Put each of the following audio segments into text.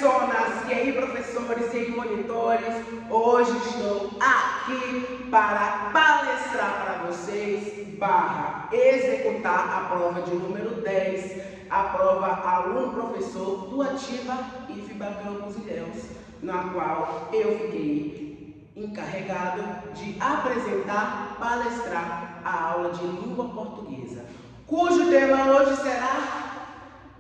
personas, e aí professores, e aí monitores, hoje estou aqui para palestrar para vocês, executar a prova de número 10, a prova aluno-professor do Ativa IFBA Campos Ilhéus, na qual eu fiquei encarregado de apresentar, palestrar a aula de língua portuguesa, cujo tema hoje será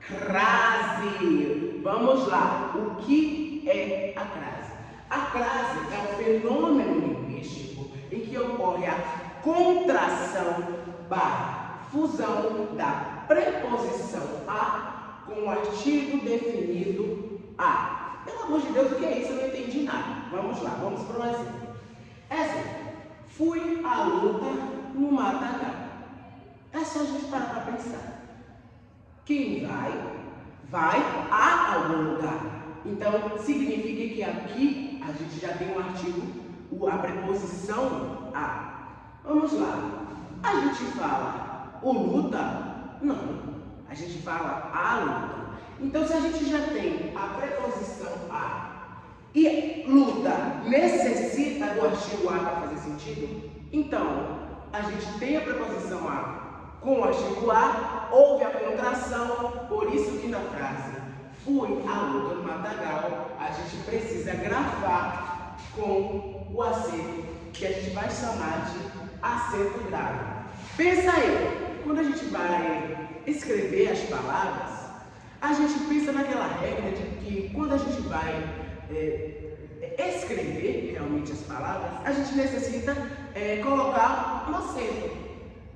crase. Vamos lá, o que é a crase? A crase é um fenômeno linguístico em que ocorre a contração / fusão da preposição a com o artigo definido a. Pelo amor de Deus, o que é isso? Eu não entendi nada. Vamos lá, vamos para um exemplo. Exemplo: fui à luta no matagal. É só a gente parar para pensar. Quem vai a algum lugar. Então, significa que aqui a gente já tem um artigo, a preposição a. Vamos lá. A gente fala o luta? Não. A gente fala a luta. Então, se a gente já tem a preposição a e luta necessita do artigo a para fazer sentido, então a gente tem a preposição a com o artigo a, houve a contração, por isso que na frase fui à luta no matagal, a gente precisa grafar com o acento, que a gente vai chamar de acento grave. Pensa aí, quando a gente vai escrever as palavras, a gente pensa naquela regra de que quando a gente vai escrever realmente as palavras, a gente necessita colocar um acento,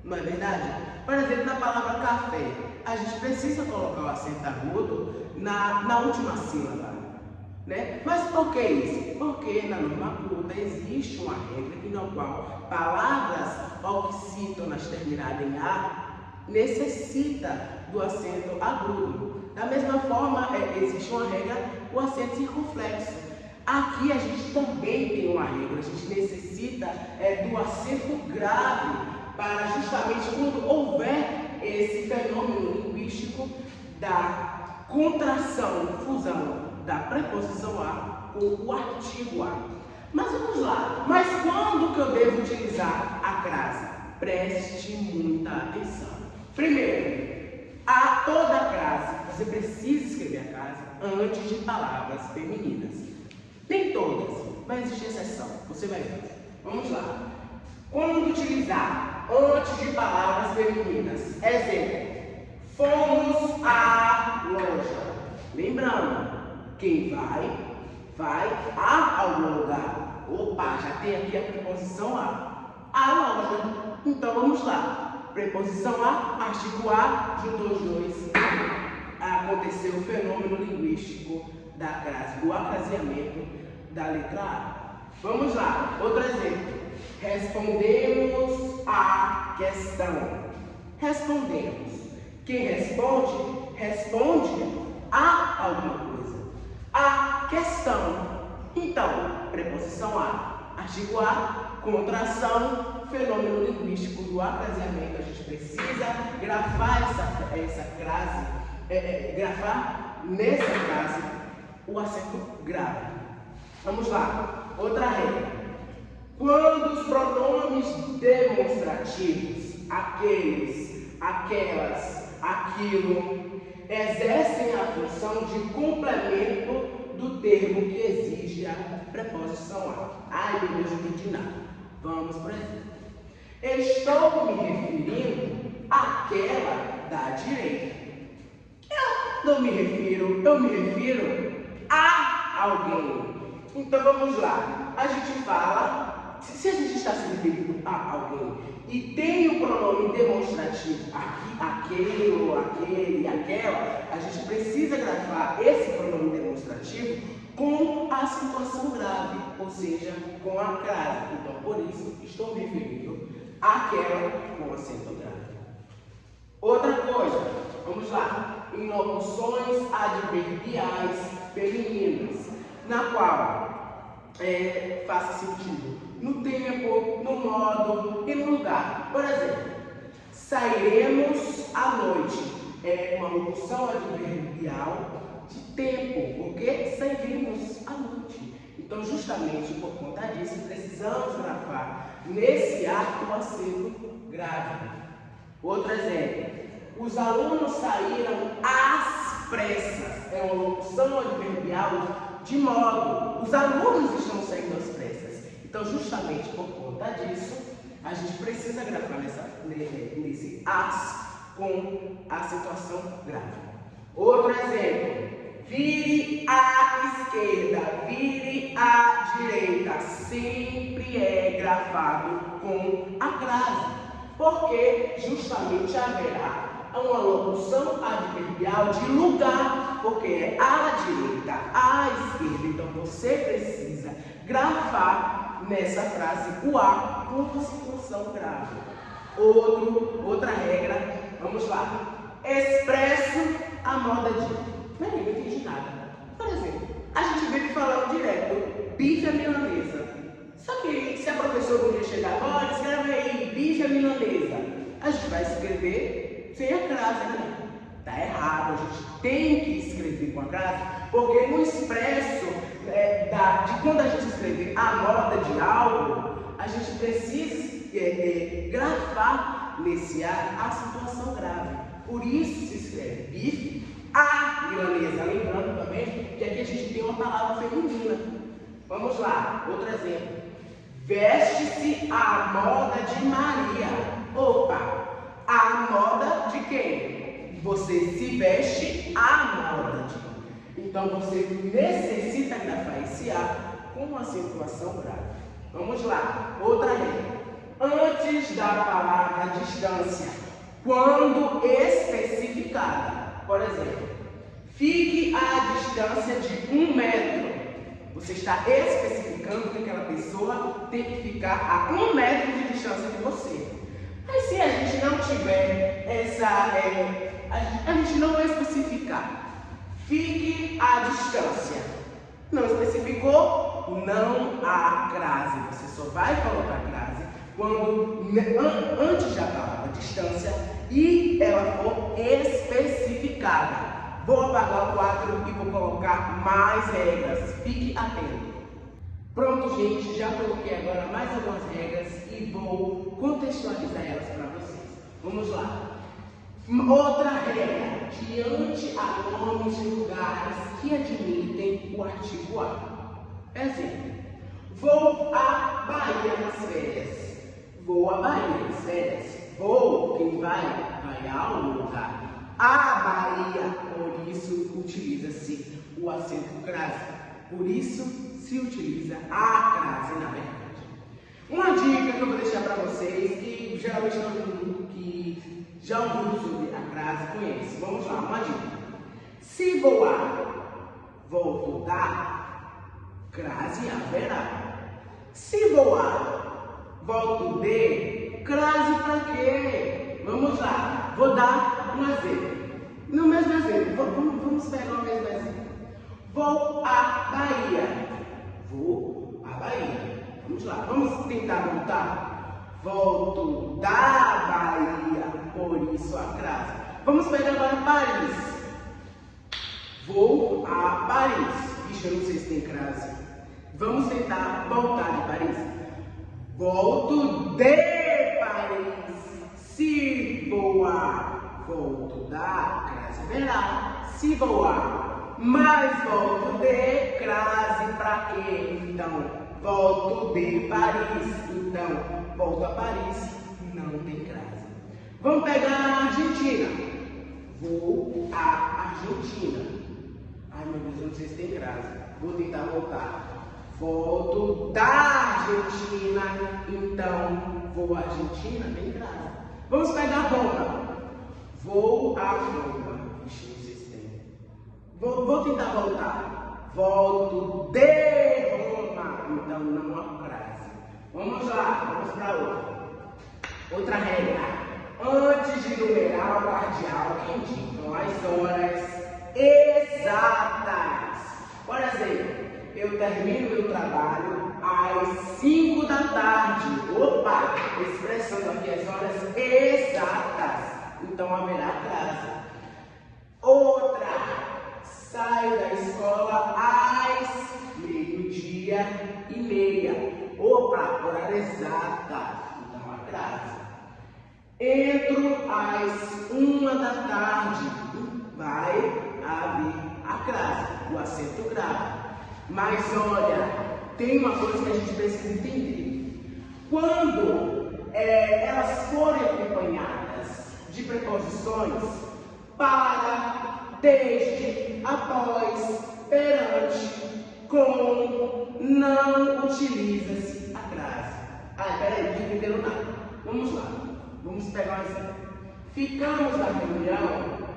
não é verdade? Por exemplo, na palavra café, a gente precisa colocar o acento agudo na última sílaba, né? Mas por que isso? Porque na norma culta existe uma regra na qual palavras oxítonas terminadas em a necessita do acento agudo. Da mesma forma, existe uma regra, o acento circunflexo. Aqui a gente também tem uma regra, a gente necessita do acento grave, para justamente quando houver esse fenômeno linguístico da contração, fusão da preposição a com o artigo a. Mas vamos lá, mas quando que eu devo utilizar a crase? Preste muita atenção. Primeiro, a toda a crase, você precisa escrever a crase antes de palavras femininas. Nem todas, mas existe exceção, você vai ver. Vamos lá. Quando utilizar antes de palavras femininas? Exemplo: fomos à loja. Lembrando, quem vai a algum lugar. Opa, já tem aqui a preposição a loja. Então vamos lá. Preposição a, artigo a, juntou os dois. Aconteceu o fenômeno linguístico da crase, do acraseamento da letra A. Vamos lá, outro exemplo. Respondemos à questão. Respondemos. Quem responde, responde a alguma coisa. A questão. Então, preposição a, artigo a, contração, fenômeno linguístico do acraseamento. A gente precisa grafar essa crase, grafar nessa crase o acento grave. Vamos lá, outra regra. Quando os pronomes demonstrativos, aqueles, aquelas, aquilo, exercem a função de complemento do termo que exige a preposição a. Ai, meu Deus, não entendi nada. Vamos, por exemplo. Estou me referindo àquela da direita. Eu me refiro a alguém. Então vamos lá. A gente fala. Se a gente está se referindo a alguém e tem o pronome demonstrativo aqui, aquele, aquela, a gente precisa grafar esse pronome demonstrativo com a situação grave, ou seja, com a crase. Então, por isso, estou me referindo àquela com acento grave. Outra coisa, vamos lá, em locuções adverbiais femininas, na qual faça sentido no tempo, no modo e no lugar. Por exemplo, sairemos à noite. É uma locução adverbial de tempo, porque servimos à noite. Então, justamente por conta disso, precisamos grafar nesse ar o acento grave. Outro exemplo. Os alunos saíram às pressas. É uma locução adverbial de modo. Os alunos estão saindo às pressas. Então, justamente por conta disso, a gente precisa grafar nesse as com a situação grave. Outro exemplo. Vire à esquerda, vire à direita. Sempre é grafado com a crase, porque justamente haverá uma locução adverbial de lugar, porque é à direita, à esquerda. Então você precisa grafar nessa frase o A com uma situação grave. Outra regra, vamos lá. Expresso a moda de... Peraí, não entendi nada. Por exemplo, a gente vive falando direto, bife à milanesa. Só que se a professora um dia chegar agora, escreve aí, bife à milanesa. A gente vai escrever sem a crase, né? Tá errado, a gente tem que escrever com a crase, porque no expresso de quando a gente escrever a moda de algo, a gente precisa grafar nesse A a situação grave. Por isso se escreve bife à milanesa. Lembrando também que aqui a gente tem uma palavra feminina. Vamos lá, outro exemplo. Veste-se à moda de Maria. Opa, a moda de quem? Você se veste à moda de. Então você necessita grafar esse A com uma acentuação grave. Vamos lá, outra regra. Antes da palavra distância, quando especificada. Por exemplo, fique à distância de 1 metro. Você está especificando que aquela pessoa tem que ficar a 1 metro de distância de você. Mas se a gente não tiver a gente não vai especificar. Fique à distância. Não especificou, não há crase. Você só vai colocar crase quando antes da palavra distância e ela for especificada. Vou apagar o quadro e vou colocar mais regras. Fique atento. Pronto, gente, já coloquei agora mais algumas regras e vou contextualizar elas para vocês. Vamos lá. Outra regra, diante a nomes de lugares que admitem o artigo A. Exemplo, vou à Bahia nas férias. Vou à Bahia nas férias. Vou, quem vai a um lugar. A Bahia, por isso utiliza-se o acento crase. Por isso se utiliza a crase, na verdade. Uma dica que eu vou deixar para vocês, que geralmente todo mundo que já ouviu sobre a crase conhece. Vamos lá, uma dica. Se voar, volto da, crase haverá. Se voar, volto de, crase para quê? Vamos lá, vou dar um exemplo. No mesmo exemplo, vamos pegar o mesmo exemplo. Vou à Bahia. Vou à Bahia. Vamos lá, vamos tentar voltar. Volto da Bahia, por isso a crase. Vamos pegar agora Paris. Vou a Paris. Ixi, eu não sei se tem crase. Vamos tentar voltar de Paris. Volto de Paris. Se voar, volto da, crase verá. Se voar, mas volto de, crase pra quê? Então, volto de Paris. Então, volto a Paris, não tem crase. Vamos pegar a Argentina. Vou à Argentina. Ai, meu Deus, eu não sei se tem crase. Vou tentar voltar. Volto da Argentina. Então, vou à Argentina, tem crase. Vamos pegar Roma. Vou a Roma. Ixi, não sei se tem. Vou tentar voltar. Volto de Roma. Então, não há crase. Vamos lá, vamos para outra regra. Antes de numerar o cardeal, indicam as horas exatas. Por exemplo, eu termino meu trabalho às 5 da tarde. Opa! Expressando aqui as horas exatas. Então haverá crase. Outra. Saio da escola às do acento grave. Mas olha, tem uma coisa que a gente precisa entender. Quando elas forem acompanhadas de preposições para, desde, após, perante, com, não utiliza-se a crase. Peraí, não entenderam nada. Vamos lá, vamos pegar um exemplo. Ficamos na reunião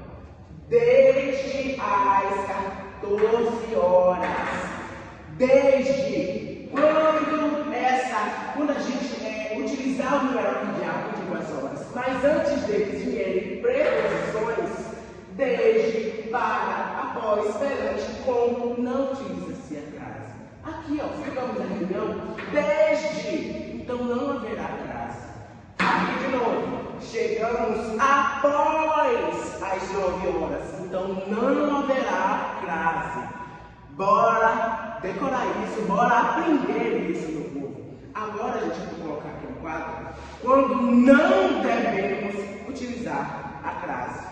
desde as 14 horas. Desde quando a gente utilizar o numeral cardial de 2 horas, mas antes deles vierem preposições, desde, para, após, perante, com, não utiliza-se a crase. Aqui, ó, ficamos na reunião desde, então não haverá crase. Aqui de novo, chegamos após as 9 horas, então não haverá crase. Bora decorar isso, bora aprender isso no povo. Agora a gente vai colocar aqui um quadro, quando não devemos utilizar a crase.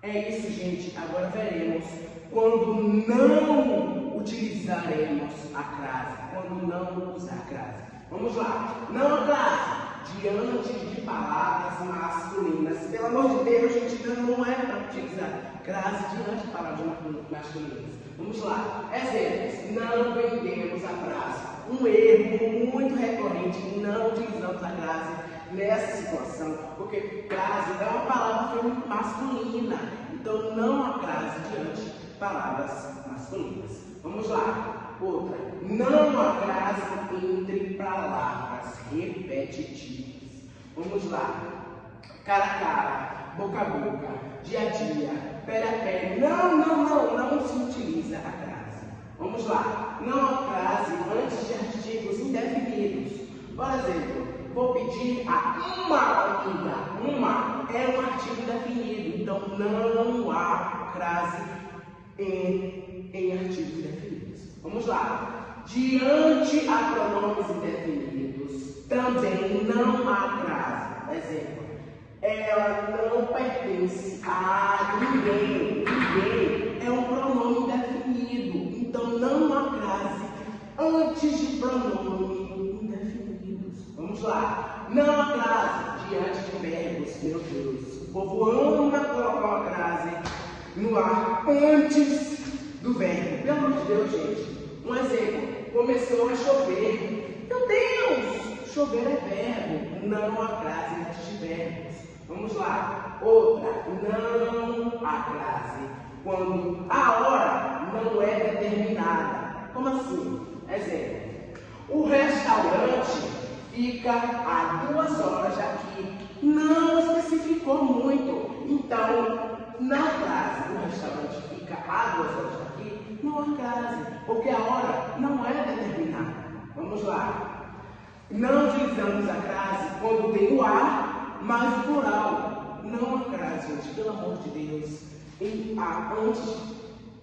É isso, gente. Agora veremos quando não utilizaremos a crase, quando não usar a crase. Vamos lá. Não a crase diante de palavras masculinas. Pelo amor de Deus, gente, não é para utilizar crase diante de palavras masculinas. Vamos lá. Exemplos. Não vendemos a crase. Um erro muito recorrente, não utilizamos a crase nessa situação, porque crase é uma palavra masculina, então não há crase diante de palavras masculinas. Vamos lá. Outra. Não há crase entre palavras repetitivas. Vamos lá. Cara a cara, boca a boca, dia a dia, pele a pele. Não se utiliza a crase. Vamos lá. Não há crase antes de artigos indefinidos. Por exemplo, vou pedir a uma comida. Uma é um artigo definido, então não há crase em artigos definidos. Vamos lá. Diante a pronomes indefinidos, também não há crase. Exemplo. Ela não pertence a ninguém. Ninguém é um pronome indefinido, então não há crase antes de pronomes indefinidos. Vamos lá. Não há crase diante de verbos. Meu Deus, o povo ama colocar uma crase no ar antes do verbo. Pelo amor de Deus, gente. Um exemplo. Começou a chover. Meu Deus, chover é verbo. Não há crase antes de verbos. Vamos lá. Outra. Não há crase quando a hora não é determinada. Como assim? Exemplo. O restaurante fica a 2 horas daqui. Não especificou muito. Então, na crase, o restaurante fica a 2 horas daqui, não há crase, porque a hora não é determinada. Vamos lá. Não utilizamos a crase quando tem o a, mas o plural. Não há crase, gente, pelo amor de Deus, em a antes,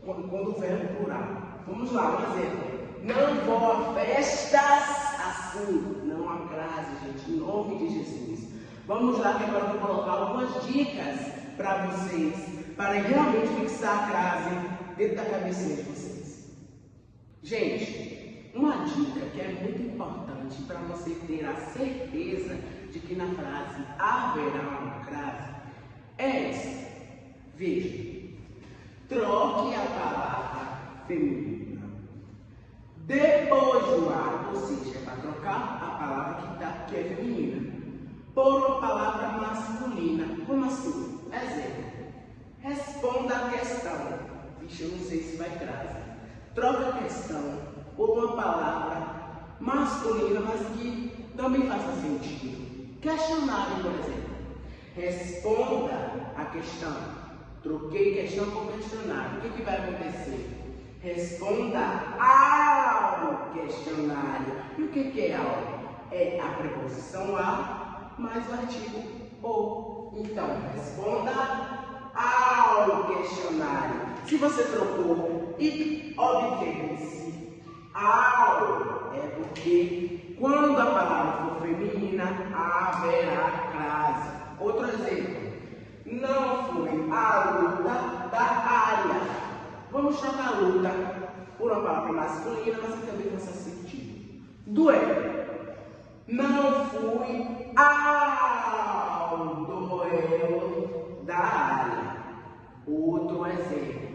quando o verbo plural. Vamos lá, um exemplo. Não vou a festas assim. Não há crase, gente, em nome de Jesus. Vamos lá, que agora eu vou colocar algumas dicas para vocês, para realmente fixar a crase dentro da cabecinha de vocês. Gente, uma dica que é muito importante para você ter a certeza de que na frase haverá uma crase é essa. Veja, troque a palavra feminina depois do a, ou seja, para trocar a palavra que é feminina por uma palavra masculina. Como assim? Exemplo. Responda a questão. Vixe, eu não sei se vai crase. Troca a questão por uma palavra masculina, mas que também faça sentido. Questionário, por exemplo. Responda a questão. Troquei questão por questionário. O que vai acontecer? Responda ao questionário. E o que é ao? É a preposição a mais o artigo o. Então, responda ao questionário. Se você trocou e obteve-se ao, é porque quando a palavra for feminina, haverá crase. Outro exemplo. Não fui à luta da área. Vamos trocar luta por uma palavra masculina, mas que também faça sentido. Duelo. Não fui ao duelo da área. Outro exemplo.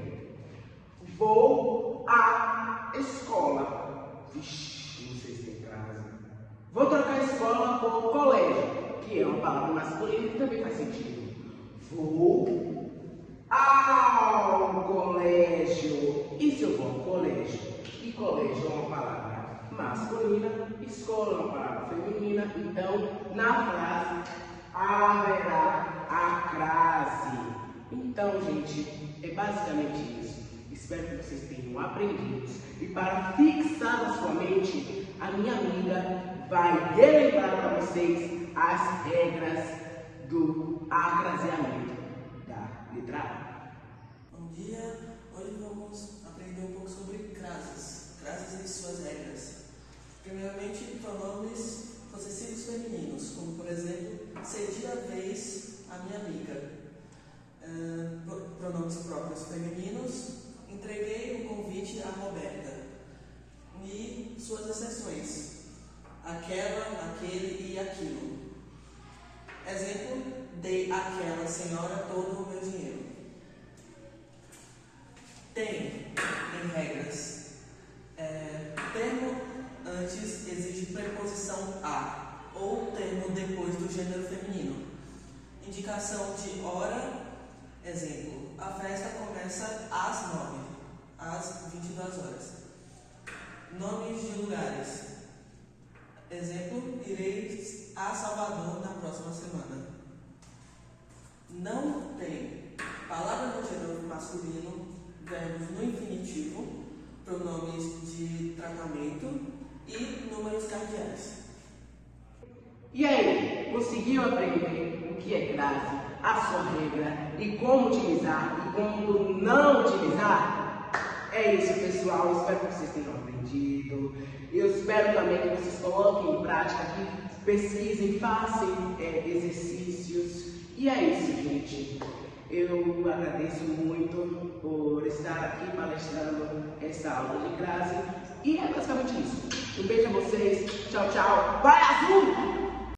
Vou à escola. Vixe, não sei se tem frase. Vou trocar escola por colégio, que é uma palavra masculina e que também faz sentido. Vou ao colégio. E se eu vou ao colégio? E colégio é uma palavra masculina, escola é uma palavra feminina, então na frase haverá a crase. Então, gente, é basicamente isso. Espero que vocês tenham aprendido. E para fixar na sua mente, a minha amiga vai relembrar para vocês as regras do acraseamento da letra A. Bom dia, hoje vamos aprender um pouco sobre crases e suas regras. Primeiramente, pronomes possessivos femininos, como por exemplo, cedi a vez a minha amiga. Pronomes próprios femininos, entreguei o convite a Roberta. E suas exceções, aquela, aquele e aquilo. Exemplo, dei àquela senhora todo o meu dinheiro. Tem regras. Termo antes exige preposição a ou termo depois do gênero feminino. Indicação de hora, exemplo, a festa começa às 9, às 22 horas. Nomes de lugares, exemplo, irei a Salvador na próxima semana. Não tem palavra no gênero masculino, verbos no infinitivo, pronomes de tratamento e números cardeais. E aí, conseguiu aprender o que é crase, a sua regra e como utilizar e como não utilizar? É isso, pessoal. Espero que vocês tenham aprendido. Eu espero também que vocês coloquem em prática, que pesquisem, façam exercícios. E é isso, gente. Eu agradeço muito por estar aqui palestrando essa aula de crase. E é basicamente isso. Um beijo a vocês. Tchau, tchau. Vai, Azul!